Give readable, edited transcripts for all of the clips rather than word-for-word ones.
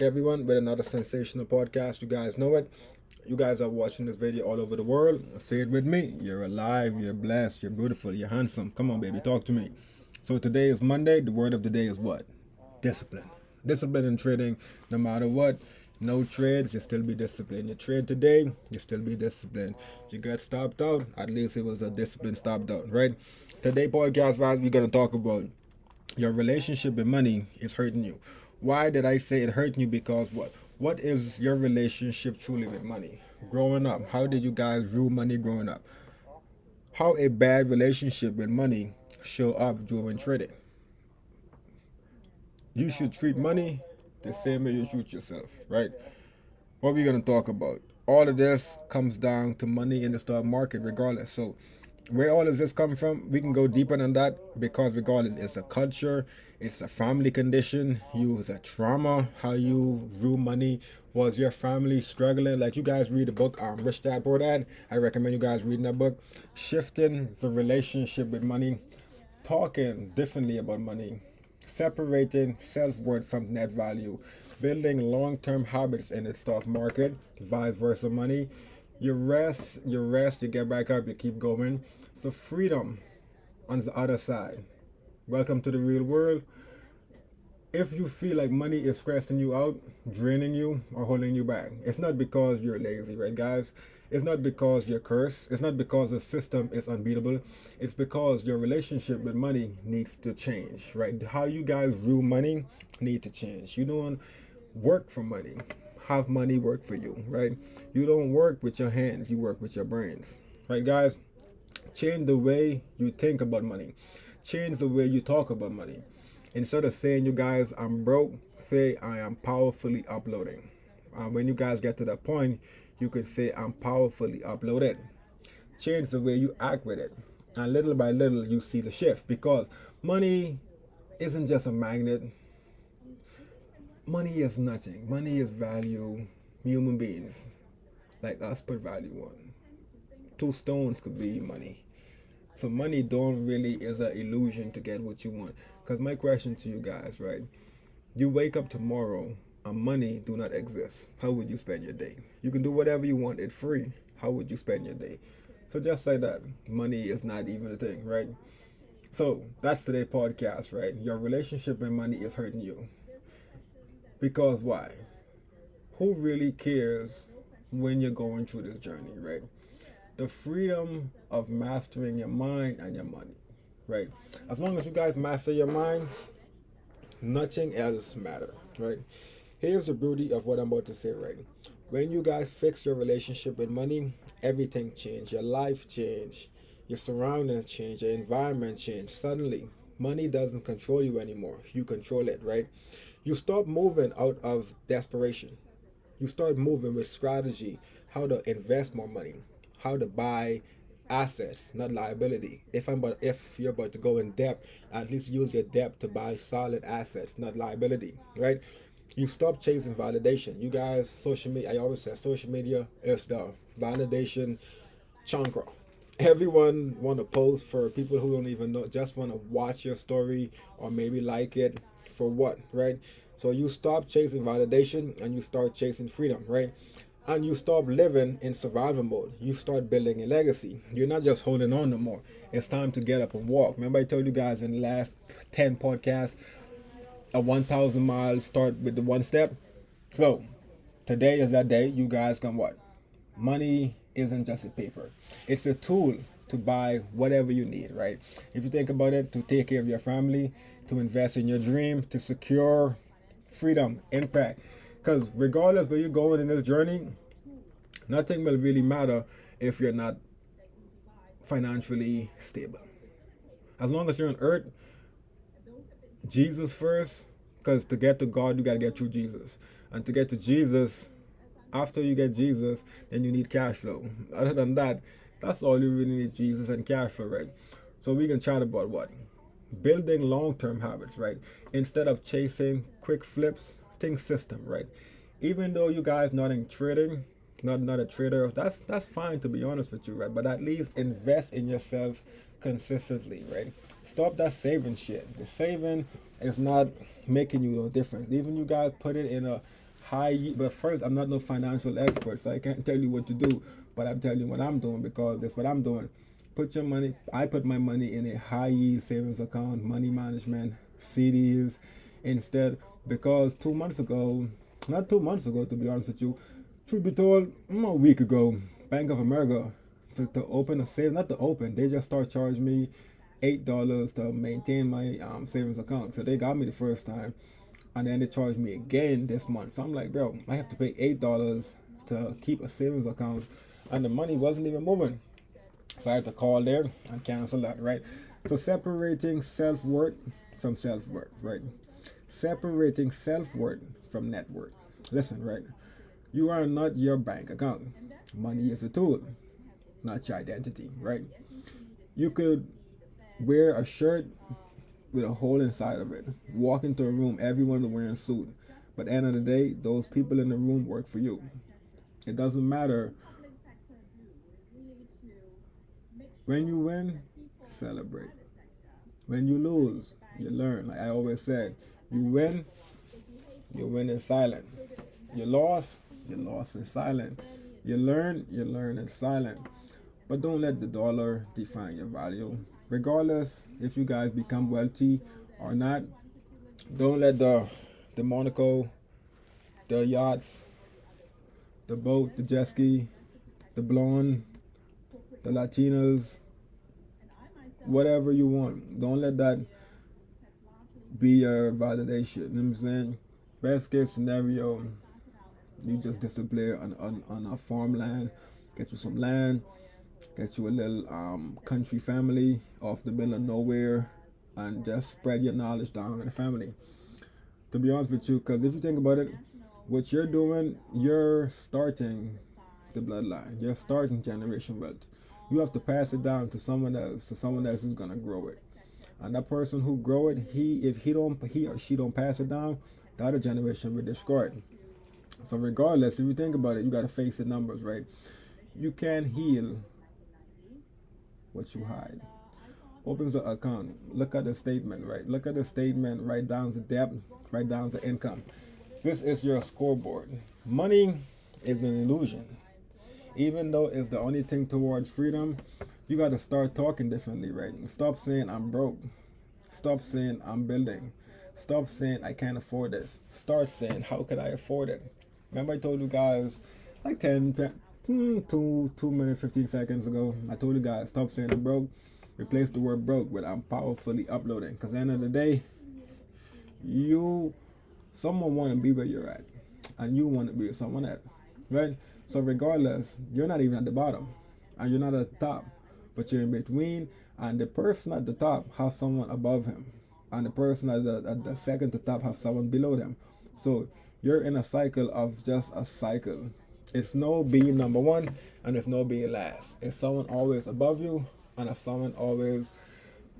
Everyone, with another sensational podcast. You guys know it. You guys are watching this video all over the world. Say it with me. You're alive, you're blessed, you're beautiful, you're handsome. Come on, baby, talk to me. So today is Monday. The word of the day is what? Discipline. Discipline in trading, no matter what. No trades, you still be disciplined. You trade today, you still be disciplined. You get stopped out, at least it was a discipline stopped out, right? Today podcast, guys, we're gonna talk about your relationship with money is hurting you. Why did I say it hurting you? Because what? What is your relationship truly with money? Growing up, how did you guys view money growing up? How a bad relationship with money show up during trading? You should treat money the same way you treat yourself, right? What we're gonna talk about. All of this comes down to money in the stock market, regardless. So, where all of this come from, we can go deeper than that because regardless, it's a culture, it's a family condition, you was a trauma, how you view money. Was your family struggling? Like you guys read the book, Rich Dad Poor Dad. I recommend you guys reading that book. Shifting the relationship with money, talking differently about money, separating self-worth from net value, building long-term habits in the stock market, vice versa money. You rest, you get back up, you keep going. So freedom on the other side. Welcome to the real world. If you feel like money is stressing you out, draining you, or holding you back, it's not because you're lazy, right, guys? It's not because you're cursed. It's not because the system is unbeatable. It's because your relationship with money needs to change, right? How you guys view money need to change. You don't work for money. Have money work for you, right? You don't work with your hands. You work with your brains, right, guys? Change the way you think about money. Change the way you talk about money. Instead of saying, you guys, I'm broke, say, I am powerfully uploading. When you guys get to that point, you could say, I'm powerfully uploaded. Change the way you act with it. And little by little, you see the shift because money isn't just a magnet. Money is nothing. Money is value. Human beings like us put value on. Two stones could be money. So money don't really is an illusion to get what you want. Because my question to you guys, right? You wake up tomorrow and money do not exist. How would you spend your day? You can do whatever you want. It's free. How would you spend your day? So just like that, money is not even a thing, right? So that's today's podcast, right? Your relationship with money is hurting you. Because why? Who really cares when you're going through this journey, right? The freedom of mastering your mind and your money, right? As long as you guys master your mind, nothing else matter, right? Here's the beauty of what I'm about to say, right? When you guys fix your relationship with money, everything change. Your life change, your surroundings change, your environment change. Suddenly, money doesn't control you anymore. You control it, right? You stop moving out of desperation. You start moving with strategy, how to invest more money, how to buy assets, not liability. If you're about to go in debt, at least use your debt to buy solid assets, not liability, right? You stop chasing validation. You guys, social media, I always say social media is the validation chakra. Everyone want to post for people who don't even know, just want to watch your story or maybe like it for what, right? So you stop chasing validation and you start chasing freedom, right? And you stop living in survival mode. You start building a legacy. You're not just holding on no more. It's time to get up and walk. Remember I told you guys in the last 10 podcasts, a 1,000 miles start with the one step. So today is that day. You guys can what? Money isn't just a paper. It's a tool to buy whatever you need, right? If you think about it, to take care of your family, to invest in your dream, to secure freedom, impact. Because regardless where you're going in this journey, nothing will really matter if you're not financially stable. As long as you're on earth, Jesus first, because to get to God, you got to get through Jesus. And to get to Jesus, after you get Jesus, then you need cash flow. Other than that, that's all you really need, Jesus and cash flow, right? So we can chat about what? Building long-term habits, right? Instead of chasing quick flips, think system, right? Even though you guys not in trading, not a trader, that's fine to be honest with you, right? But at least invest in yourself consistently, right? Stop that saving shit. The saving is not making you no difference. Even you guys put it in a But first, I'm not no financial expert, so I can't tell you what to do. But I'm telling you what I'm doing, because that's what I'm doing. Put your money. I put my money in a high yield savings account, money management, CDs, instead. Because 2 months ago, not 2 months ago, to be honest with you, truth be told, a week ago, Bank of America, to open a savings, not to open, they just start charging me $8 to maintain my savings account. So they got me the first time, and then they charged me again this month. So I'm like, bro, I have to pay $8 to keep a savings account, and the money wasn't even moving. So I had to call there and cancel that, right? So separating self-worth from self-worth, right? Separating self-worth from net worth. Listen, right? You are not your bank account. Money is a tool, not your identity, right? You could wear a shirt with a hole inside of it, walk into a room, everyone wearing a suit, but at the end of the day, those people in the room work for you. It doesn't matter. When you win, celebrate. When you lose, you learn. Like I always said, you win in silent. You lost in silent. You learn in silent. But don't let the dollar define your value. Regardless if you guys become wealthy or not, don't let the Monaco, the yachts, the boat, the jet ski, the blonde, the Latinas, whatever you want. Don't let that be your validation. You know what I'm saying? Best case scenario, you just disappear on a farmland, get you some land, get you a little country family off the middle of nowhere, and just spread your knowledge down in the family. To be honest with you, because if you think about it, what you're doing, you're starting the bloodline. You're starting generation wealth. You have to pass it down to someone else, who's gonna grow it. And that person who grow it, if he or she don't pass it down, the other generation will destroy it. So regardless, if you think about it, you gotta face the numbers, right? You can heal what you hide. Opens the account. Look at the statement, right? Look at the statement. Write down the debt. Write down the income. This is your scoreboard. Money is an illusion. Even though it's the only thing towards freedom, you got to start talking differently, right? Stop saying I'm broke. Stop saying I'm building. Stop saying I can't afford this. Start saying how could I afford it? Remember I told you guys like 2 minutes, 15 seconds ago, I told you guys stop saying I'm broke. Replace the word broke with I'm powerfully uploading. Because at the end of the day, someone want to be where you're at, and you want to be where someone at, right? So regardless, you're not even at the bottom, and you're not at the top, but you're in between, and the person at the top has someone above him, and the person at the second to top has someone below them. So you're in a cycle of just a cycle. It's no being number one, and it's no being last. It's someone always above you, and it's someone always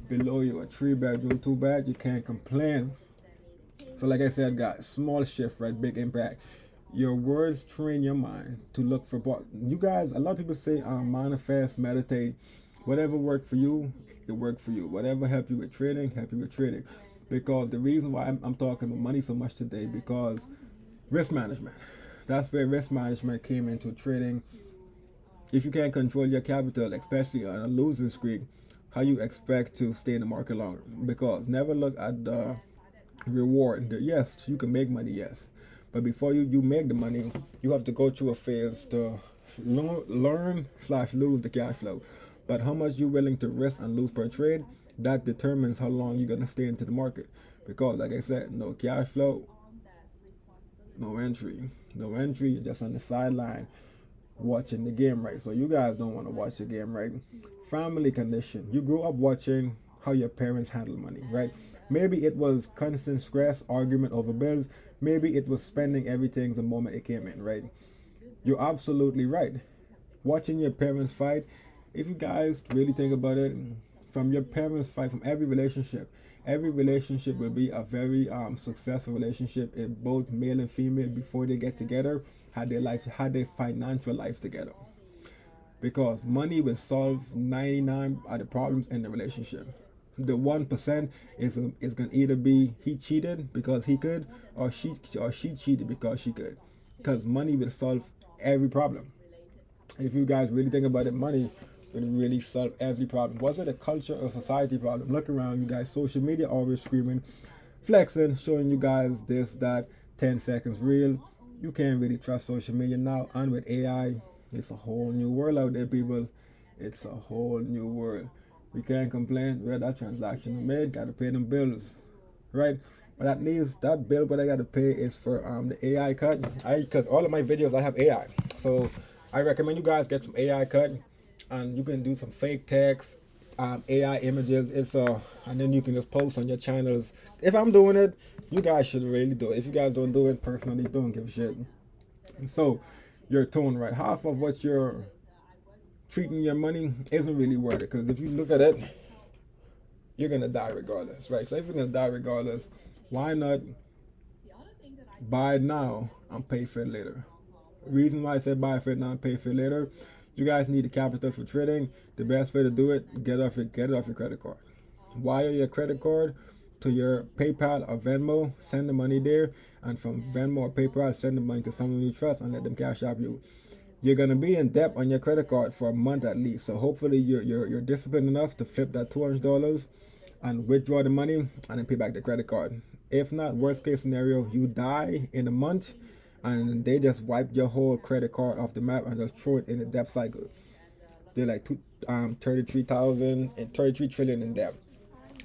below you. A 3-bedroom, 2-bed, you can't complain. So like I said, guys, small shift, right? Big impact. Your words train your mind to look for. You guys, a lot of people say manifest, meditate. Whatever worked for you, it worked for you. Whatever helped you with trading, help you with trading. Because the reason why I'm talking about money so much today, because risk management. That's where risk management came into trading. If you can't control your capital, especially on a losing streak, how you expect to stay in the market longer? Because never look at the reward. Yes, you can make money, yes. But before you make the money, you have to go through a phase to learn/lose the cash flow. But how much you're willing to risk and lose per trade, that determines how long you're going to stay into the market. Because like I said, no cash flow, no entry. No entry, you're just on the sideline watching the game, right? So you guys don't want to watch the game, right? Family condition. You grew up watching how your parents handle money, right? Maybe it was constant stress, argument over bills. Maybe it was spending everything the moment it came in, right? You're absolutely right. Watching your parents fight, if you guys really think about it, from your parents fight, from every relationship will be a very successful relationship if both male and female, before they get together, had their financial life together. Because money will solve 99 of the problems in the relationship. The 1% is gonna either be he cheated because he could, or she cheated because she could. Because money will solve every problem. If you guys really think about it, money will really solve every problem. Was it a culture or society problem? Look around, you guys. Social media always screaming, flexing, showing you guys this, that, 10 seconds real. You can't really trust social media now. And with AI, it's a whole new world out there, people. It's a whole new world. We can't complain. Well, that transaction made, gotta pay them bills, right? But at least that bill what I gotta pay is for the AI cut. Because all of my videos I have AI, so I recommend you guys get some AI cut, and you can do some fake text, AI images. And then you can just post on your channels. If I'm doing it, you guys should really do it. If you guys don't do it personally, don't give a shit. So your tone, right? Half of what you're treating your money isn't really worth it. Because if you look at it, you're gonna die regardless, right? So if you're gonna die regardless, why not buy it now and pay for it later? Reason why I said buy for it now and pay for it later, you guys need the capital for trading. The best way to do it, get it off your credit card. Wire your credit card to your PayPal or Venmo, send the money there, and from Venmo or PayPal, send the money to someone you trust and let them cash out you. You're gonna be in debt on your credit card for a month at least. So hopefully you're disciplined enough to flip that $200 and withdraw the money and then pay back the credit card. If not, worst case scenario, you die in a month and they just wipe your whole credit card off the map and just throw it in the debt cycle. They're like 33,000 and 33 trillion in debt.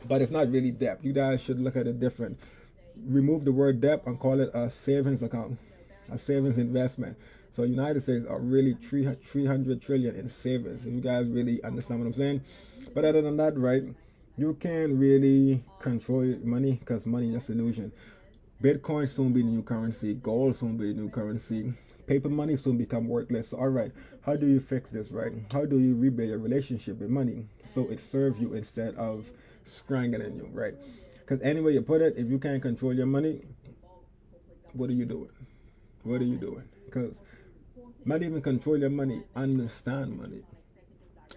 But it's not really debt. You guys should look at it different. Remove the word debt and call it a savings account, a savings investment. So United States are really 300 trillion in savings. If you guys really understand what I'm saying. But other than that, right, you can't really control money because money is just illusion. Bitcoin soon be the new currency. Gold soon be the new currency. Paper money soon become worthless. So, all right, how do you fix this, right? How do you rebuild your relationship with money so it serves you instead of strangling you, right? Because anyway you put it, if you can't control your money, what are you doing? What are you doing? Because not even control your money, understand money.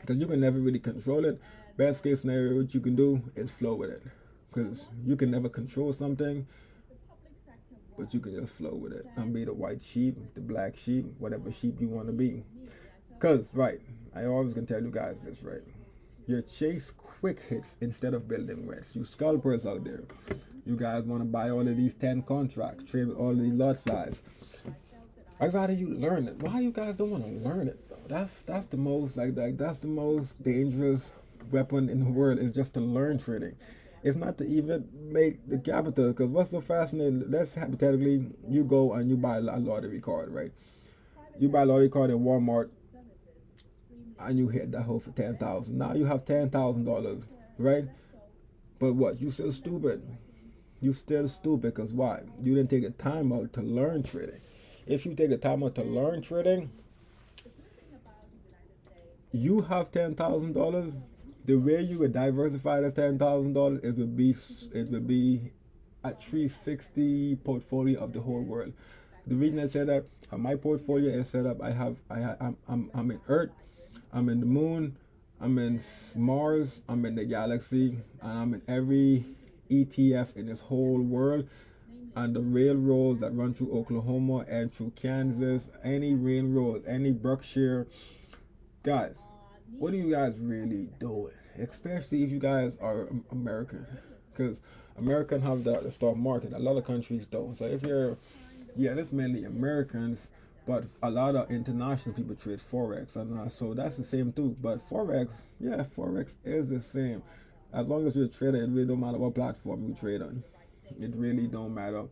Because you can never really control it. Best case scenario, what you can do is flow with it. Because you can never control something, but you can just flow with it and be the white sheep, the black sheep, whatever sheep you want to be. Because, right, I always can tell you guys this, right? You chase quick hits instead of building rest. You scalpers out there, you guys want to buy all of these 10 contracts, trade with all of these lot size. I'd rather you learn it. Why you guys don't want to learn it, though? That's the most that's the most dangerous weapon in the world, is just to learn trading. It's not to even make the capital. Because what's so fascinating? Let's hypothetically you go and you buy a lottery card, right? You buy a lottery card in Walmart and you hit that hole for 10,000. Now you have $10,000, right? But what? You still stupid. You still stupid because why? You didn't take the time out to learn trading. If you take the time out to learn trading, you have $10,000. The way you would diversify this $10,000, it would be a 360 portfolio of the whole world. The reason I say that, how my portfolio is set up, I'm in Earth, I'm in the moon, I'm in Mars, I'm in the galaxy, and I'm in every ETF in this whole world. And the railroads that run through Oklahoma and through Kansas, any railroad, any Berkshire. Guys, what are you guys really doing? Especially if you guys are American. Because Americans have the stock market. A lot of countries don't. So if you're, it's mainly Americans, but a lot of international people trade Forex. And so that's the same too. But Forex is the same. As long as you're a trader, it really don't matter what platform you trade on. It really don't matter.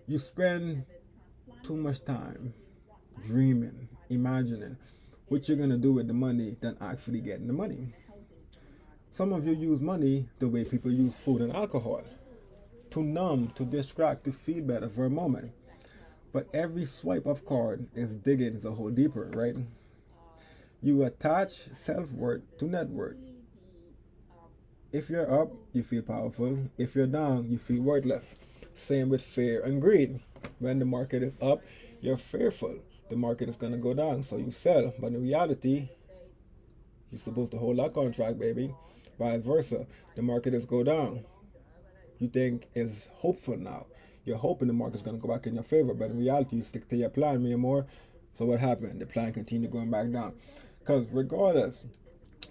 You spend too much time dreaming, imagining what you're gonna do with the money than actually getting the money. Some of you use money the way people use food and alcohol, to numb, to distract, to feel better for a moment. But every swipe of card is digging a hole deeper, right? You attach self-worth to net worth. If you're up, you feel powerful. If you're down, you feel worthless. Same with fear and greed. When the market is up, you're fearful. The market is going to go down, so you sell. But in reality, you're supposed to hold that contract, baby. Vice versa, the market is go down. You think is hopeful now. You're hoping the market's going to go back in your favor, but in reality, you stick to your plan more. So what happened? The plan continued going back down. Because regardless,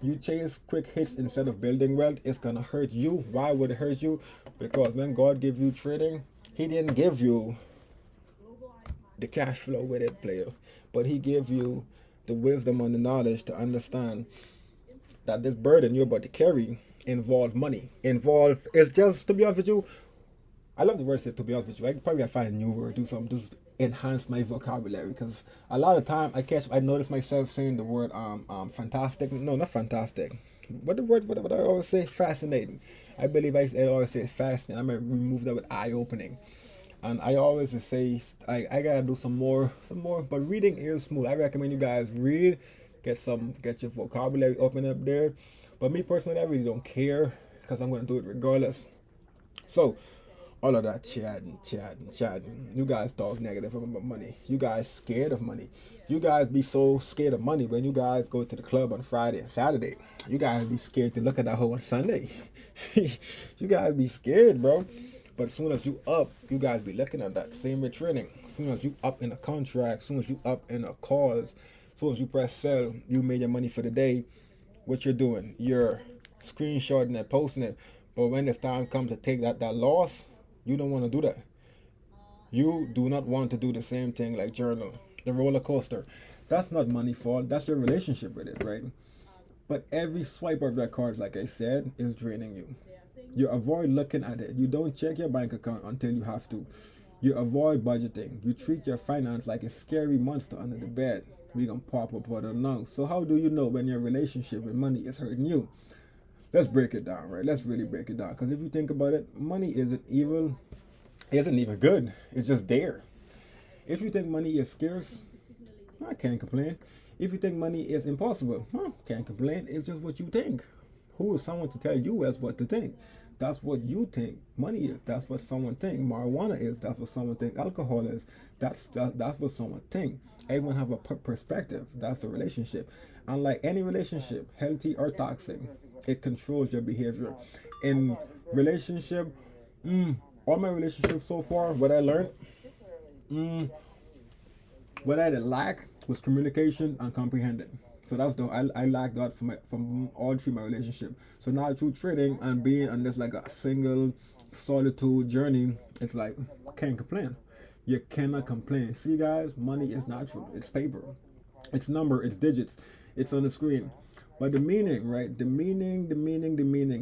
you chase quick hits instead of building wealth, it's going to hurt you. Why would it hurt you? Because when God gave you trading, he didn't give you the cash flow with it, player, but he gave you the wisdom and the knowledge to understand that this burden you're about to carry involve money. It's just, to be honest with you, I love the word to be honest with you. I probably gotta find a new word, do something to enhance my vocabulary, because a lot of time I notice myself saying the word fantastic. No, not fantastic. What I always say? Fascinating. I believe I always say it's fascinating. I might remove that with eye opening. And I always would say I gotta do some more. But reading is smooth. I recommend you guys read, get your vocabulary open up there. But me personally, I really don't care because I'm gonna do it regardless. So all of that chatting. You guys talk negative about money. You guys scared of money. You guys be so scared of money when you guys go to the club on Friday and Saturday. You guys be scared to look at that hoe on Sunday. You guys be scared, bro. But as soon as you up, you guys be looking at that. Same with trading. As soon as you up in a contract, as soon as you up in a cause, as soon as you press sell, you made your money for the day. What you're doing? You're screenshotting it, posting it. But when it's time comes to take that loss, you don't want to do that. You do not want to do the same thing like journal, the roller coaster. That's not money fault. That's your relationship with it, right? But every swipe of that card, like I said, is draining you. You avoid looking at it. You don't check your bank account until you have to. You avoid budgeting. You treat your finance like a scary monster under the bed. We gonna pop up out of lungs. So how do you know when your relationship with money is hurting you? Let's break it down, right? Let's really break it down. Because if you think about it, money isn't evil. It isn't even good. It's just there. If you think money is scarce, I can't complain. If you think money is impossible, can't complain. It's just what you think. Who is someone to tell you as what to think? That's what you think money is. That's what someone thinks marijuana is. That's what someone thinks alcohol is. That's what someone thinks. Everyone have a perspective. That's a relationship. Unlike any relationship, healthy or toxic, it controls your behavior. In relationship, all my relationships so far, what I learned, what I did lack was communication and comprehending. So that's I lacked that from all three of my relationship. So now through trading and being on this like a single solitude journey, it's like can't complain. You cannot complain. See guys, money is natural. It's paper. It's number, it's digits. It's on the screen. But the meaning, right? The meaning,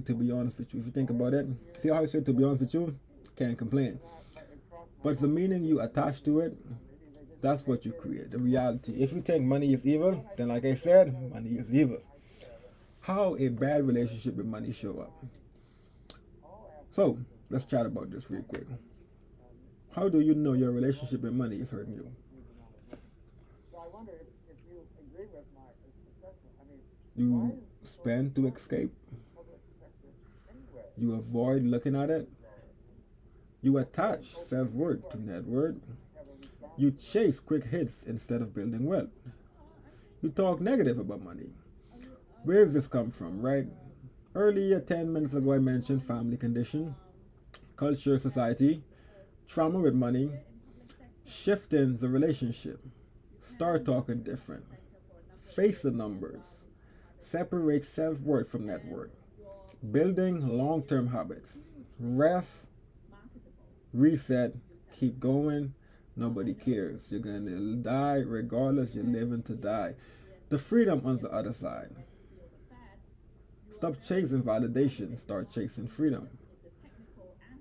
to be honest with you, if you think about it, see how I said to be honest with you, can't complain. But the meaning you attach to it, that's what you create, the reality. If you think money is evil, then like I said, money is evil. How a bad relationship with money show up. So, let's chat about this real quick. How do you know your relationship with money is hurting you? You spend to escape. You avoid looking at it. You attach self-worth to net worth. You chase quick hits instead of building wealth. You talk negative about money. Where does this come from, right? Earlier, 10 minutes ago, I mentioned family condition, culture, society, trauma with money, shifting the relationship, start talking different, face the numbers, separate self-worth from net worth, building long-term habits, rest, reset, keep going. Nobody cares. You're going to die regardless. You're living to die. The freedom on the other side. Stop chasing validation. Start chasing freedom.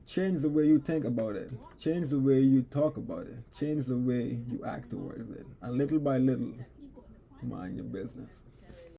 Change the way you think about it. Change the way you talk about it. Change the way you act towards it. And little by little, mind your business.